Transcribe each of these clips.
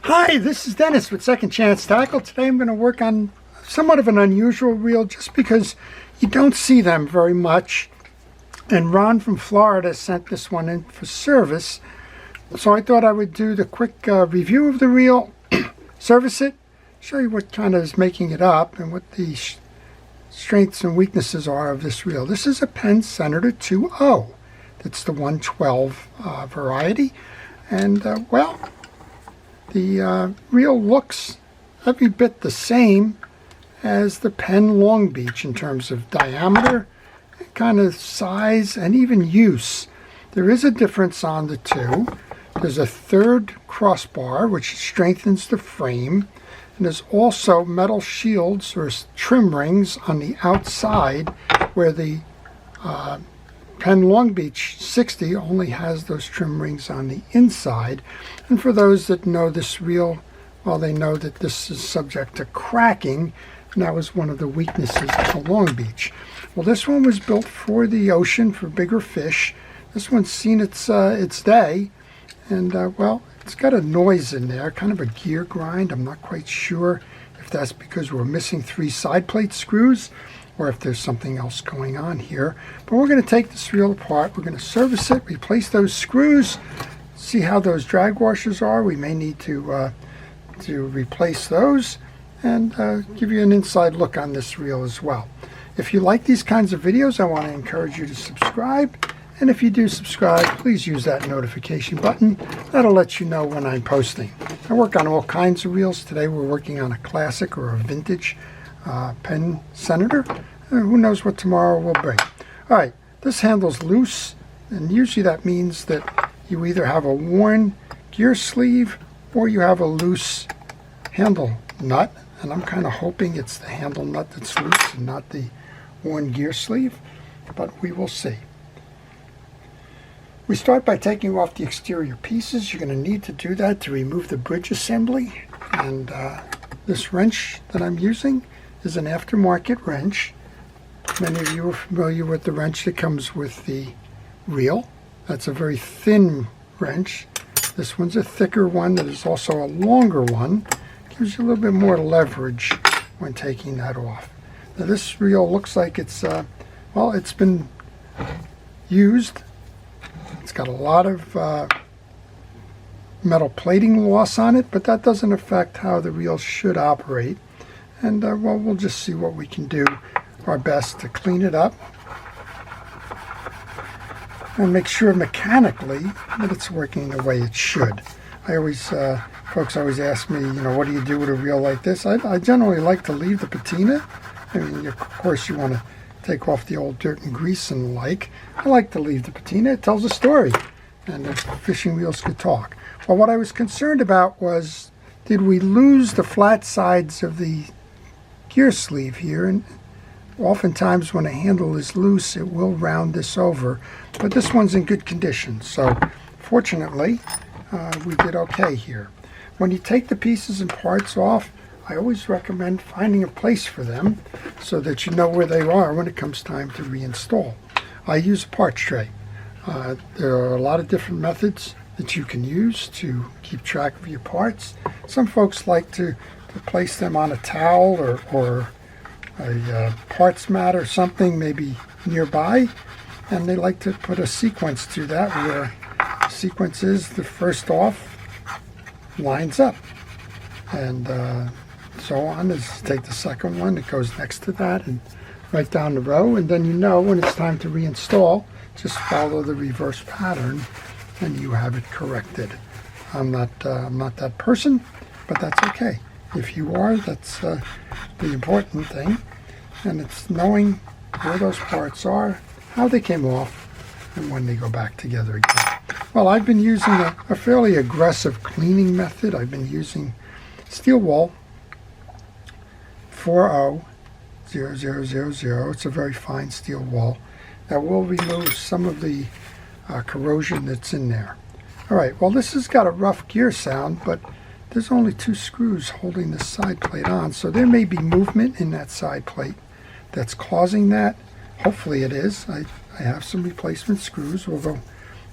Hi, this is Dennis with Second Chance Tackle. Today I'm going to work on somewhat of an unusual reel just because you don't see them very much. And Ron from Florida sent this one in for service. So I thought I would do the quick review of the reel, service it, show you what kind of is making it up and what the strengths and weaknesses are of this reel. This is a Penn Senator 2.0. It's the 112 variety. And well, the reel looks every bit the same as the Penn Long Beach in terms of diameter, kind of size, and even use. There is a difference on the two. There's a third crossbar which strengthens the frame, and there's also metal shields or trim rings on the outside where the Penn Long Beach 60 only has those trim rings on the inside. And for those that know this reel, well, they know that this is subject to cracking, and that was one of the weaknesses of the Long Beach. Well, this one was built for the ocean, for bigger fish. This one's seen its day, and well, it's got a noise in there, kind of a gear grind. I'm not quite sure if that's because we're missing 3 side plate screws or if there's something else going on here. But we're going to take this reel apart. We're going to service it, replace those screws, see how those drag washers are. We may need to replace those, and give you an inside look on this reel as well. If you like these kinds of videos, I want to encourage you to subscribe. And if you do subscribe, please use that notification button. That'll let you know when I'm posting. I work on all kinds of reels. Today we're working on a classic or a vintage Penn Senator. Who knows what tomorrow will bring. All right, this handle's loose, and usually that means that you either have a worn gear sleeve or you have a loose handle nut, and I'm kind of hoping it's the handle nut that's loose and not the worn gear sleeve, but we will see. We start by taking off the exterior pieces. You're going to need to do that to remove the bridge assembly, and this wrench that I'm using is an aftermarket wrench. Many of you are familiar with the wrench that comes with the reel. That's a very thin wrench. This one's a thicker one that is also a longer one. Gives you a little bit more leverage when taking that off. Now this reel looks like it's, well, it's been used. It's got a lot of metal plating loss on it, but that doesn't affect how the reel should operate. And well, we'll just see what we can do our best to clean it up and make sure mechanically that it's working the way it should. I always, folks always ask me, you know, what do you do with a reel like this? I generally like to leave the patina. I mean, of course you want to take off the old dirt and grease and the like. I like to leave the patina. It tells a story, and the fishing reels could talk. Well, what I was concerned about was, did we lose the flat sides of the gear sleeve here? And oftentimes when a handle is loose, it will round this over, but this one's in good condition, so fortunately we did okay here. When you take the pieces and parts off, I always recommend finding a place for them so that you know where they are when it comes time to reinstall. I use a parts tray. There are a lot of different methods that you can use to keep track of your parts. Some folks like to place them on a towel or a parts mat or something maybe nearby, and they like to put a sequence to that where the sequence is the first off lines up, and so on. As take the second one that goes next to that and right down the row, and then you know when it's time to reinstall, just follow the reverse pattern and you have it corrected. I'm not that person, but that's okay. If you are, that's the important thing, and it's knowing where those parts are, how they came off, and when they go back together again. Well, I've been using a fairly aggressive cleaning method. I've been using steel wool 400000. It's a very fine steel wool that will remove some of the corrosion that's in there. All right, well, this has got a rough gear sound, but there's only 2 screws holding the side plate on, so there may be movement in that side plate that's causing that. Hopefully it is. I have some replacement screws. We'll go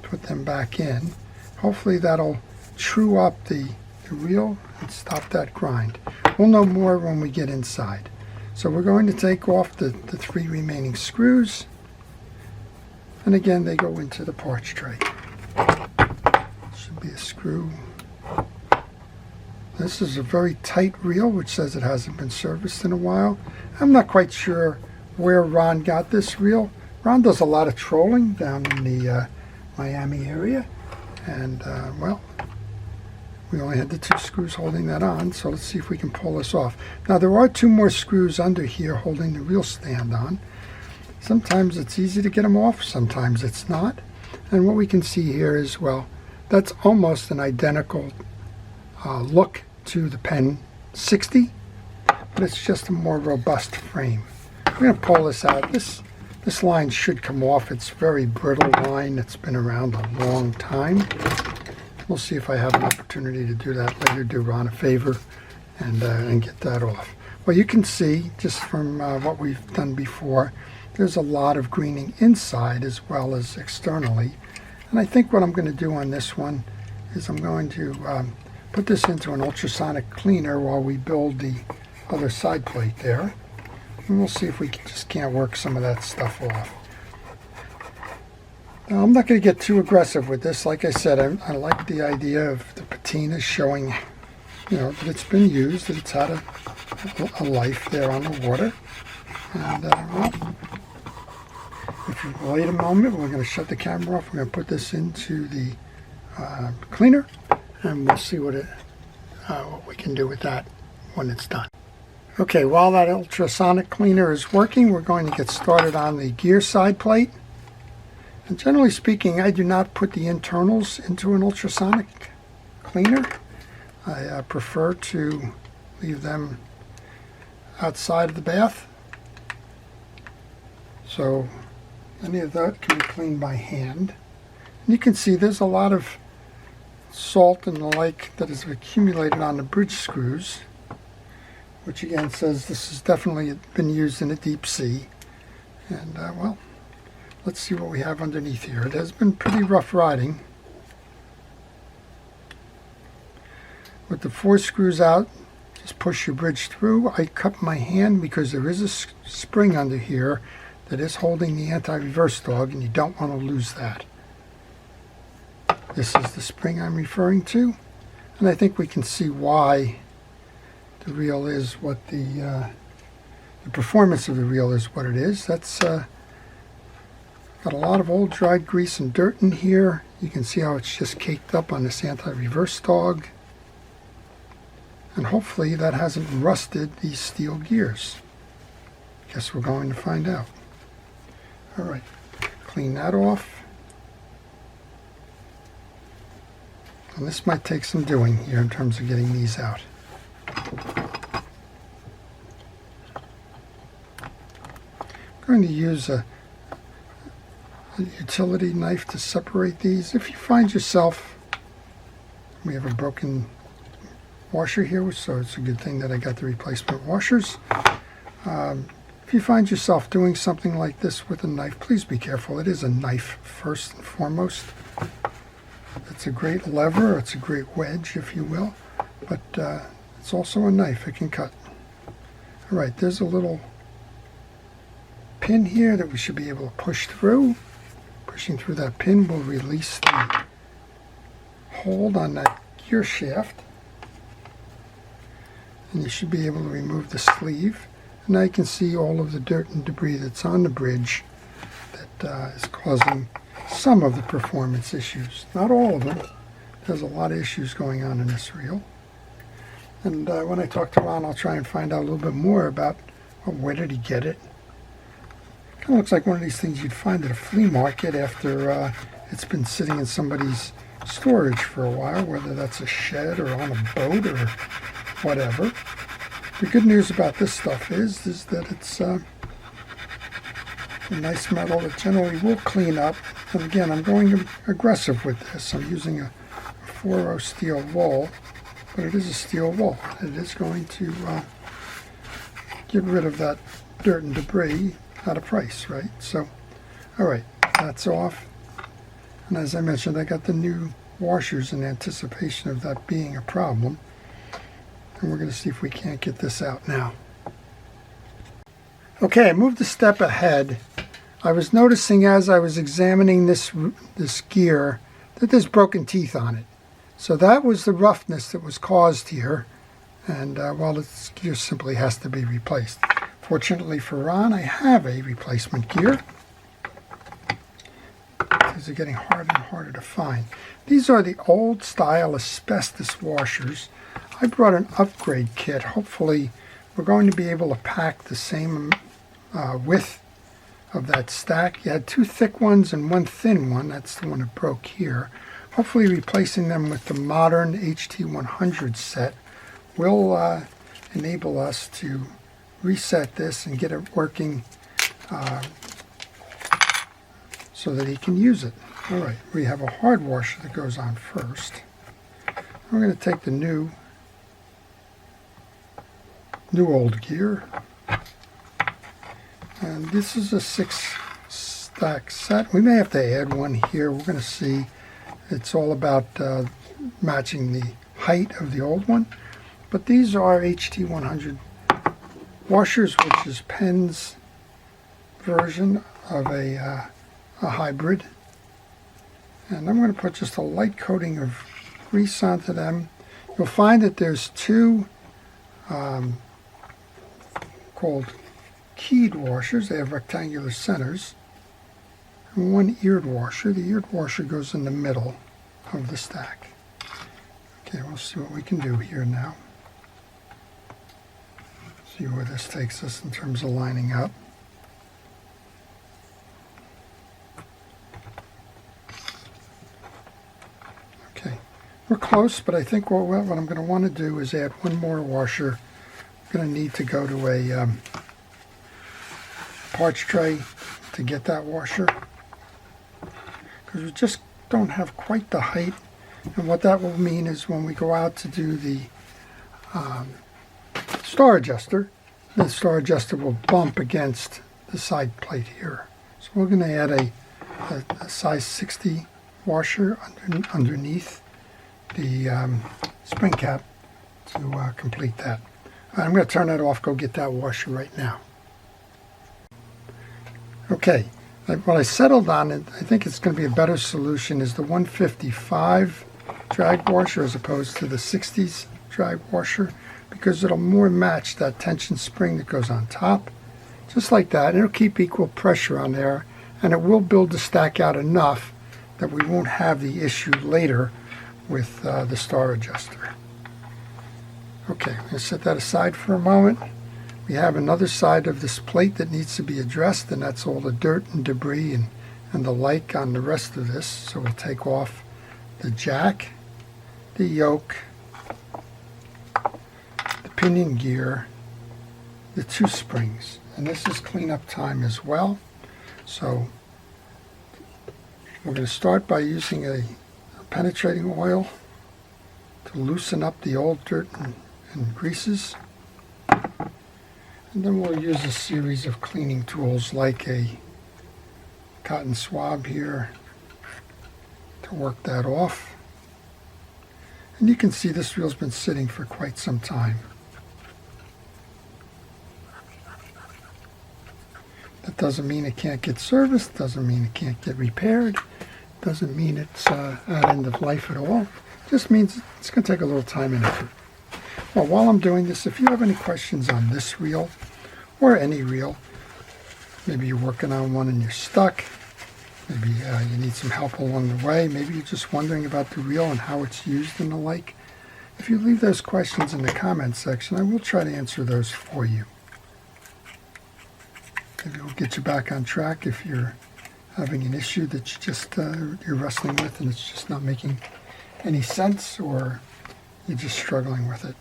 put them back in. Hopefully that'll true up the the reel and stop that grind. We'll know more when we get inside. So we're going to take off the 3 remaining screws, and again they go into the parts tray. Should be a screw. This is a very tight reel, which says it hasn't been serviced in a while. I'm not quite sure where Ron got this reel. Ron does a lot of trolling down in the Miami area, and well, we only had the 2 screws holding that on, so let's see if we can pull this off. Now there are 2 more screws under here holding the reel stand on. Sometimes it's easy to get them off, sometimes it's not. And what we can see here is, well, that's almost an identical look to the Penn 60, but it's just a more robust frame. I'm going to pull this out. This line should come off. It's very brittle line. It's been around a long time. We'll see if I have an opportunity to do that later, do Ron a favor and get that off. Well, you can see just from what we've done before, there's a lot of greening inside as well as externally. And I think what I'm going to do on this one is I'm going to put this into an ultrasonic cleaner while we build the other side plate there. And we'll see if we just can't work some of that stuff off. Now, I'm not going to get too aggressive with this. Like I said, I like the idea of the patina showing, that it's been used, that it's had a life there on the water. And well, if you wait a moment, we're going to shut the camera off. We're going to put this into the cleaner, and we'll see what we can do with that when it's done. Okay, while that ultrasonic cleaner is working, we're going to get started on the gear side plate. And generally speaking, I do not put the internals into an ultrasonic cleaner. I prefer to leave them outside of the bath. So any of that can be cleaned by hand. And you can see there's a lot of salt and the like that has accumulated on the bridge screws, which again says this has definitely been used in a deep sea. And well, let's see what we have underneath here. It has been pretty rough riding. With the 4 screws out, just push your bridge through. I cup my hand because there is a spring under here that is holding the anti-reverse dog, and you don't want to lose that. This is the spring I'm referring to, and I think we can see why the reel is what the performance of the reel is what it is. That's got a lot of old dried grease and dirt in here. You can see how it's just caked up on this anti-reverse dog, and hopefully that hasn't rusted these steel gears. Guess we're going to find out. All right, clean that off. And this might take some doing here in terms of getting these out. I'm going to use a utility knife to separate these. If you find yourself, we have a broken washer here, so it's a good thing that I got the replacement washers. If you find yourself doing something like this with a knife, please be careful. It is a knife first and foremost. It's a great lever, it's a great wedge, if you will, but it's also a knife. It can cut. All right, there's a little pin here that we should be able to push through. Pushing through that pin will release the hold on that gear shaft, and you should be able to remove the sleeve. And now you can see all of the dirt and debris that's on the bridge that is causing some of the performance issues. Not all of them. There's a lot of issues going on in this reel. And when I talk to Ron, I'll try and find out a little bit more about where did he get it. Kind of looks like one of these things you'd find at a flea market after it's been sitting in somebody's storage for a while, whether that's a shed or on a boat or whatever. The good news about this stuff is that it's a nice metal that generally will clean up. And again, I'm going aggressive with this. I'm using a 4-0 steel wool, but it is a steel wool. It is going to get rid of that dirt and debris at a price, right? So, all right, that's off. And as I mentioned, I got the new washers in anticipation of that being a problem. And we're going to see if we can't get this out now. Okay, I moved a step ahead. I was noticing as I was examining this gear that there's broken teeth on it. So that was the roughness that was caused here. And well, this gear simply has to be replaced. Fortunately for Ron, I have a replacement gear. These are getting harder and harder to find. These are the old style asbestos washers. I brought an upgrade kit. Hopefully we're going to be able to pack the same width of that stack. You had 2 thick ones and 1 thin one. That's the one that broke here. Hopefully replacing them with the modern HT100 set will enable us to reset this and get it working so that he can use it. All right, we have a hard washer that goes on first. I'm going to take the new old gear, and this is a 6-stack set. We may have to add one here. We're going to see. It's all about matching the height of the old one, but these are HT100 washers, which is Penn's version of a hybrid. And I'm going to put just a light coating of grease onto them. You'll find that there's 2 called keyed washers. They have rectangular centers. And 1 eared washer. The eared washer goes in the middle of the stack. Okay, we'll see what we can do here now. See where this takes us in terms of lining up. Okay, we're close, but I think what I'm going to want to do is add 1 more washer. I'm going to need to go to a parts tray to get that washer, because we just don't have quite the height. And what that will mean is when we go out to do the star adjuster, the star adjuster will bump against the side plate here. So we're going to add a size 60 washer underneath the spring cap to complete that. I'm going to turn that off, go get that washer right now. Okay, what I settled on, and I think it's going to be a better solution, is the 155 drag washer as opposed to the 60s drag washer, because it'll more match that tension spring that goes on top, just like that. And it'll keep equal pressure on there, and it will build the stack out enough that we won't have the issue later with the star adjuster. Okay, I'm going to set that aside for a moment. We have another side of this plate that needs to be addressed, and that's all the dirt and debris and the like on the rest of this. So we'll take off the jack, the yoke, the pinion gear, the 2 springs. And this is cleanup time as well. So we're going to start by using a penetrating oil to loosen up the old dirt and greases. And then we'll use a series of cleaning tools like a cotton swab here to work that off. And you can see this reel's been sitting for quite some time. That doesn't mean it can't get serviced, doesn't mean it can't get repaired, doesn't mean it's at end of life at all. It just means it's going to take a little time and effort. Well, while I'm doing this, if you have any questions on this reel or any reel, maybe you're working on one and you're stuck, maybe you need some help along the way, maybe you're just wondering about the reel and how it's used and the like, if you leave those questions in the comments section, I will try to answer those for you. Maybe we'll get you back on track if you're having an issue that you just you're wrestling with and it's just not making any sense, or you're just struggling with it.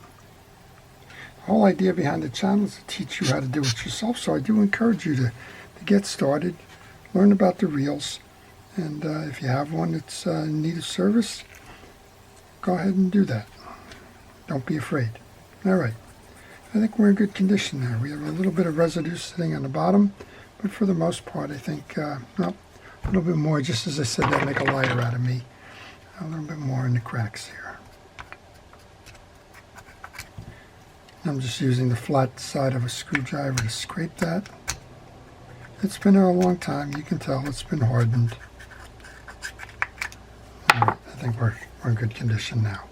The whole idea behind the channel is to teach you how to do it yourself, so I do encourage you to get started, learn about the reels, and if you have one that's in need of service, go ahead and do that. Don't be afraid. All right, I think we're in good condition there. We have a little bit of residue sitting on the bottom, but for the most part, I think, well, a little bit more, just as I said, that'll make a lighter out of me. A little bit more in the cracks here. I'm just using the flat side of a screwdriver to scrape that. It's been a long time. You can tell it's been hardened. All right, I think we're in good condition now.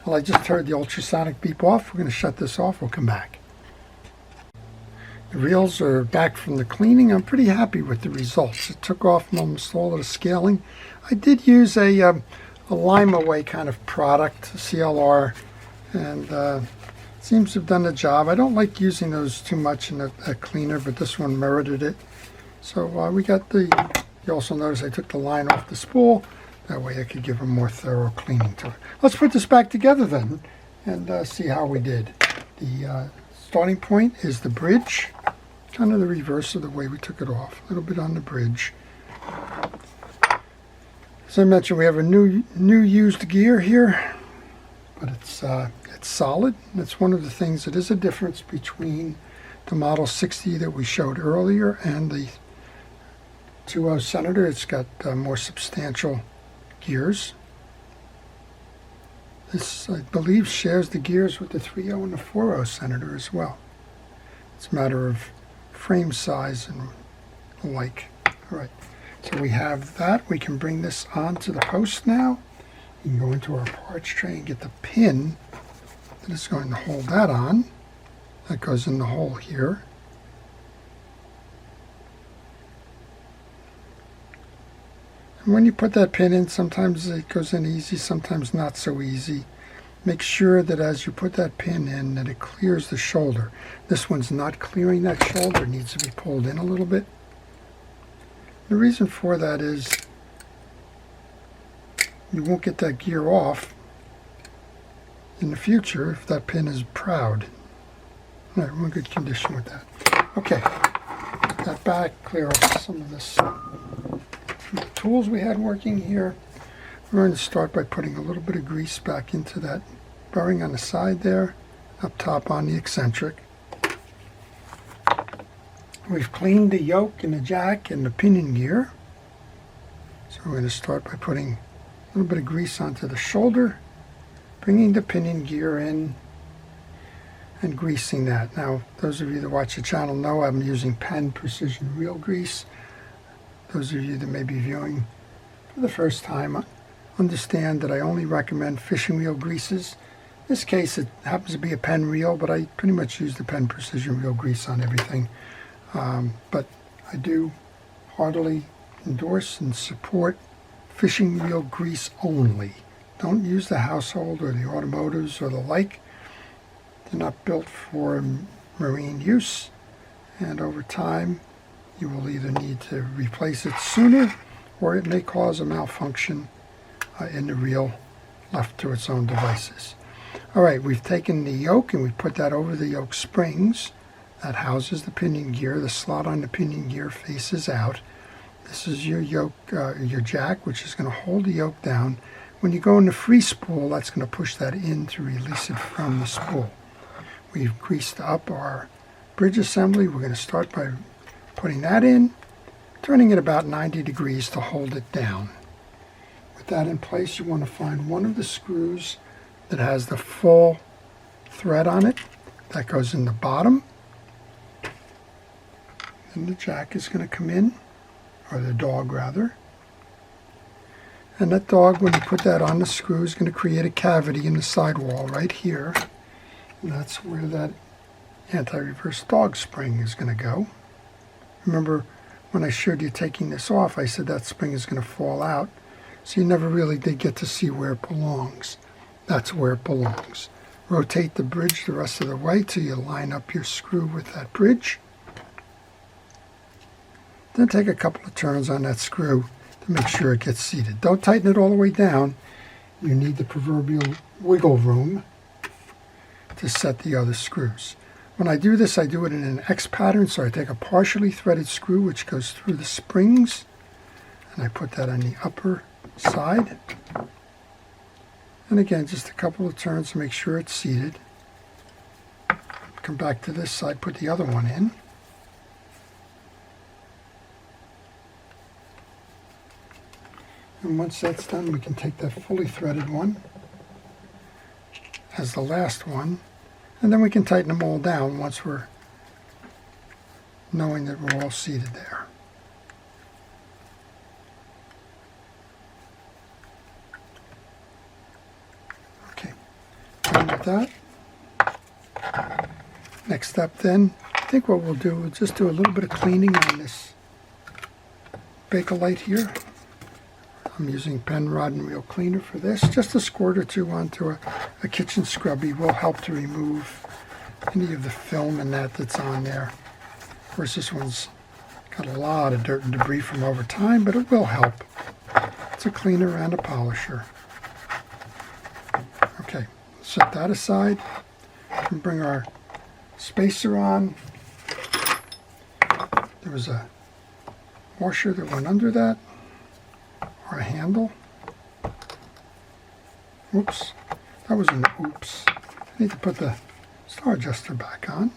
Well, I just heard the ultrasonic beep off. We're going to shut this off. We'll come back. The reels are back from the cleaning. I'm pretty happy with the results. It took off almost all of the scaling. I did use a Lima Way kind of product, CLR, and seems to have done the job. I don't like using those too much in a cleaner, but this one merited it. So we got you also notice I took the line off the spool. That way I could give a more thorough cleaning to it. Let's put this back together then and see how we did. The starting point is the bridge, kind of the reverse of the way we took it off. A little bit on the bridge. As I mentioned, we have a new used gear here, but it's solid. It's one of the things that is a difference between the Model 60 that we showed earlier and the 2.0 Senator. It's got more substantial gears. This, I believe, shares the gears with the 3.0 and the 4.0 Senator as well. It's a matter of frame size and the like. All right, so we have that. We can bring this onto the post now. You can go into our parts tray and get the pin that is going to hold that on. That goes in the hole here. And when you put that pin in, sometimes it goes in easy, sometimes not so easy. Make sure that as you put that pin in, that it clears the shoulder. This one's not clearing that shoulder. It needs to be pulled in a little bit. The reason for that is you won't get that gear off in the future if that pin is proud. All right, we're in good condition with that. Okay, put that back, clear off some of this tools we had working here. We're going to start by putting a little bit of grease back into that bearing on the side there, up top on the eccentric. We've cleaned the yoke and the jack and the pinion gear. So we're going to start by putting a little bit of grease onto the shoulder, bringing the pinion gear in and greasing that. Now, those of you that watch the channel know I'm using Penn Precision Reel Grease. Those of you that may be viewing for the first time understand that I only recommend fishing reel greases. In this case, it happens to be a Penn reel, but I pretty much use the Penn Precision Reel Grease on everything. But I do heartily endorse and support fishing reel grease only. Don't use the household or the automotives or the like. They're not built for marine use, and over time you will either need to replace it sooner or it may cause a malfunction in the reel left to its own devices. All right, we've taken the yoke and we put that over the yoke springs that houses the pinion gear. The slot on the pinion gear faces out. This is your yoke, your jack, which is going to hold the yoke down. When you go in the free spool, that's going to push that in to release it from the spool. We've greased up our bridge assembly. We're going to start by putting that in, turning it about 90 degrees to hold it down. With that in place, you want to find one of the screws that has the full thread on it. That goes in the bottom. And the jack is going to come in, or the dog rather. And that dog, when you put that on the screw, is going to create a cavity in the sidewall right here. And that's where that anti-reverse dog spring is going to go. Remember, when I showed you taking this off, I said that spring is going to fall out. So you never really did get to see where it belongs. That's where it belongs. Rotate the bridge the rest of the way till you line up your screw with that bridge. Then take a couple of turns on that screw to make sure it gets seated. Don't tighten it all the way down. You need the proverbial wiggle room to set the other screws. When I do this, I do it in an X pattern, so I take a partially threaded screw which goes through the springs, and I put that on the upper side. And again, just a couple of turns to make sure it's seated. Come back to this side, put the other one in. And once that's done, we can take that fully threaded one as the last one, and then we can tighten them all down once we're knowing that we're all seated there. Okay, done with that. Next step then, I think what we'll do is just do a little bit of cleaning on this Bakelite here. I'm using Penn Rod and Reel Cleaner for this. Just a squirt or two onto a kitchen scrubby will help to remove any of the film and that's on there. Of course, this one's got a lot of dirt and debris from over time, but it will help. It's a cleaner and a polisher. Okay, set that aside and bring our spacer on. There was a washer that went under that, or a handle. Oops, that was an oops. I need to put the star adjuster back on.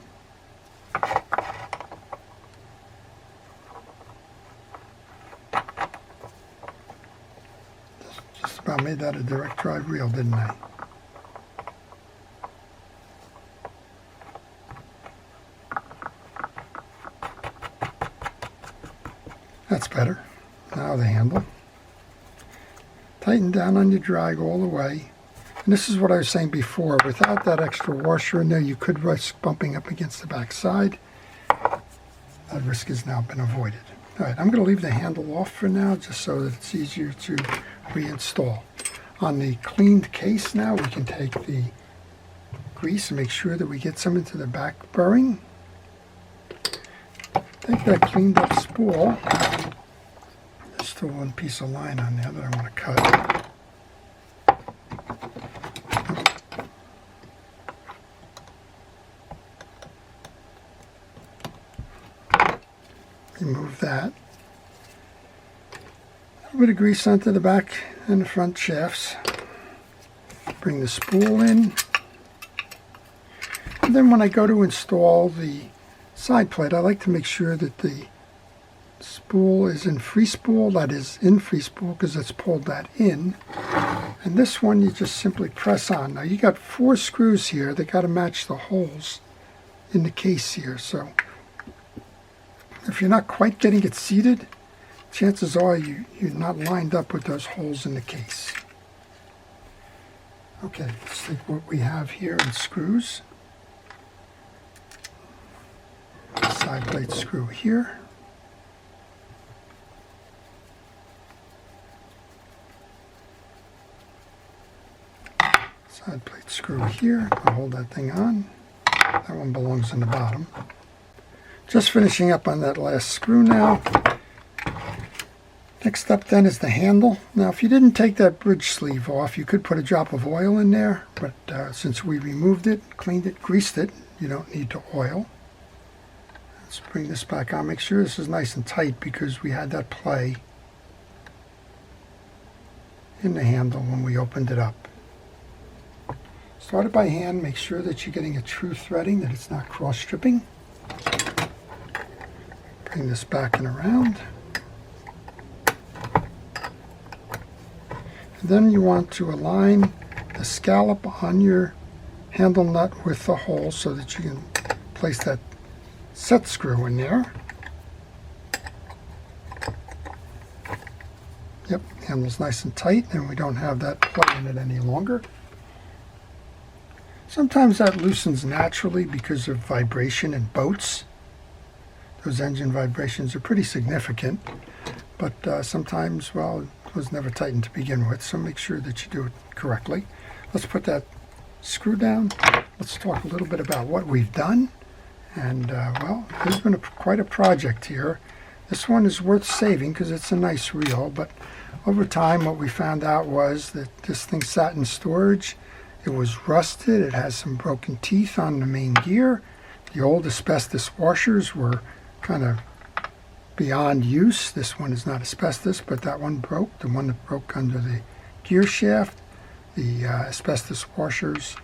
Just about made that a direct drive reel, didn't I? That's better. Now the handle. Tighten down on your drag all the way. And this is what I was saying before. Without that extra washer in there, you could risk bumping up against the back side. That risk has now been avoided. All right, I'm going to leave the handle off for now, just so that it's easier to reinstall. On the cleaned case now, we can take the grease and make sure that we get some into the back bearing. Take that cleaned up spool. There's still one piece of line on there that I want to cut. Remove that. A little bit of grease onto the back and the front shafts. Bring the spool in. And then when I go to install the side plate, I like to make sure that the spool is in free spool, that is in free spool, because it's pulled that in. And this one you just simply press on. Now you got 4 screws here. They got to match the holes in the case here. So if you're not quite getting it seated, chances are you're not lined up with those holes in the case. Okay, let's take what we have here in screws. Side plate screw here. Side plate screw here. I'll hold that thing on. That one belongs in the bottom. Just finishing up on that last screw now. Next up then is the handle. Now if you didn't take that bridge sleeve off, you could put a drop of oil in there, but since we removed it, cleaned it, greased it, you don't need to oil. Let's bring this back on. Make sure this is nice and tight because we had that play in the handle when we opened it up. Start it by hand. Make sure that you're getting a true threading, that it's not cross-stripping. Bring this back and around. And then you want to align the scallop on your handle nut with the hole so that you can place that set screw in there. Yep, handle's nice and tight and we don't have that play in it any longer. Sometimes that loosens naturally because of vibration in boats. Those engine vibrations are pretty significant, but sometimes, well, it was never tightened to begin with, so make sure that you do it correctly. Let's put that screw down. Let's talk a little bit about what we've done. And, well, there's been quite a project here. This one is worth saving because it's a nice reel, but over time what we found out was that this thing sat in storage. It was rusted. It has some broken teeth on the main gear. The old asbestos washers were kind of beyond use. This one is not asbestos, but that one broke. The one that broke under the gear shaft. The asbestos washers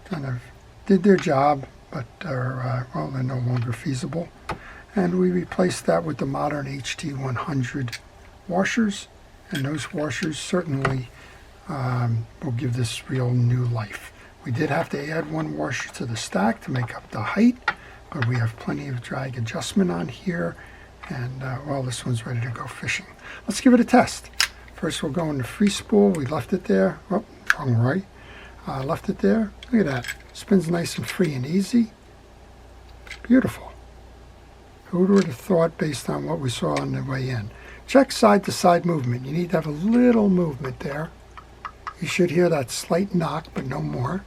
kind of did their job, but are, well, they're no longer feasible. And we replaced that with the modern HT100 washers. and those washers certainly will give this reel new life. We did have to add one washer to the stack to make up the height, but we have plenty of drag adjustment on here, and well, this one's ready to go fishing. Let's give it a test. First we'll go into free spool. We left it there. Oh, wrong way. Left it there. Look at that. Spins nice and free and easy. Beautiful. Who would have thought based on what we saw on the way in? Check side to side movement. You need to have a little movement there. You should hear that slight knock, but no more.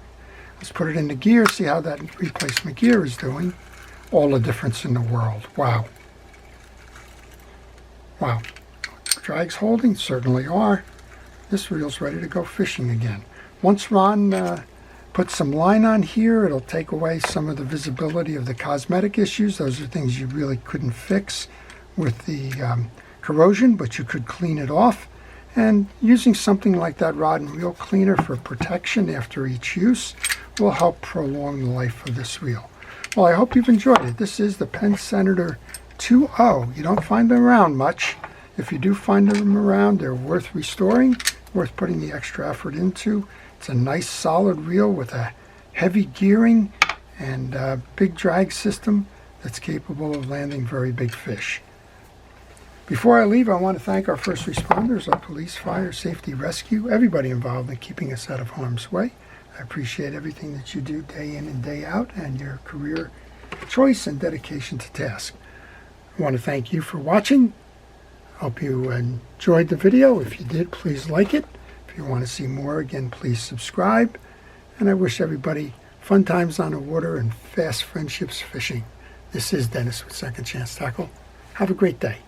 Let's put it into gear, see how that replacement gear is doing. All the difference in the world. Wow. Wow. Drags holding? Certainly are. This reel's ready to go fishing again. Once Ron puts some line on here, it'll take away some of the visibility of the cosmetic issues. Those are things you really couldn't fix with the corrosion, but you could clean it off. And using something like that rod and reel cleaner for protection after each use will help prolong the life of this reel. Well, I hope you've enjoyed it. This is the Penn Senator 2.0. You don't find them around much. If you do find them around, they're worth restoring, worth putting the extra effort into. It's a nice solid reel with a heavy gearing and a big drag system that's capable of landing very big fish. Before I leave, I want to thank our first responders, our police, fire, safety, rescue, everybody involved in keeping us out of harm's way. I appreciate everything that you do day in and day out and your career choice and dedication to task. I want to thank you for watching. Hope you enjoyed the video. If you did, please like it. If you want to see more, again, please subscribe. And I wish everybody fun times on the water and fast friendships fishing. This is Dennis with Second Chance Tackle. Have a great day.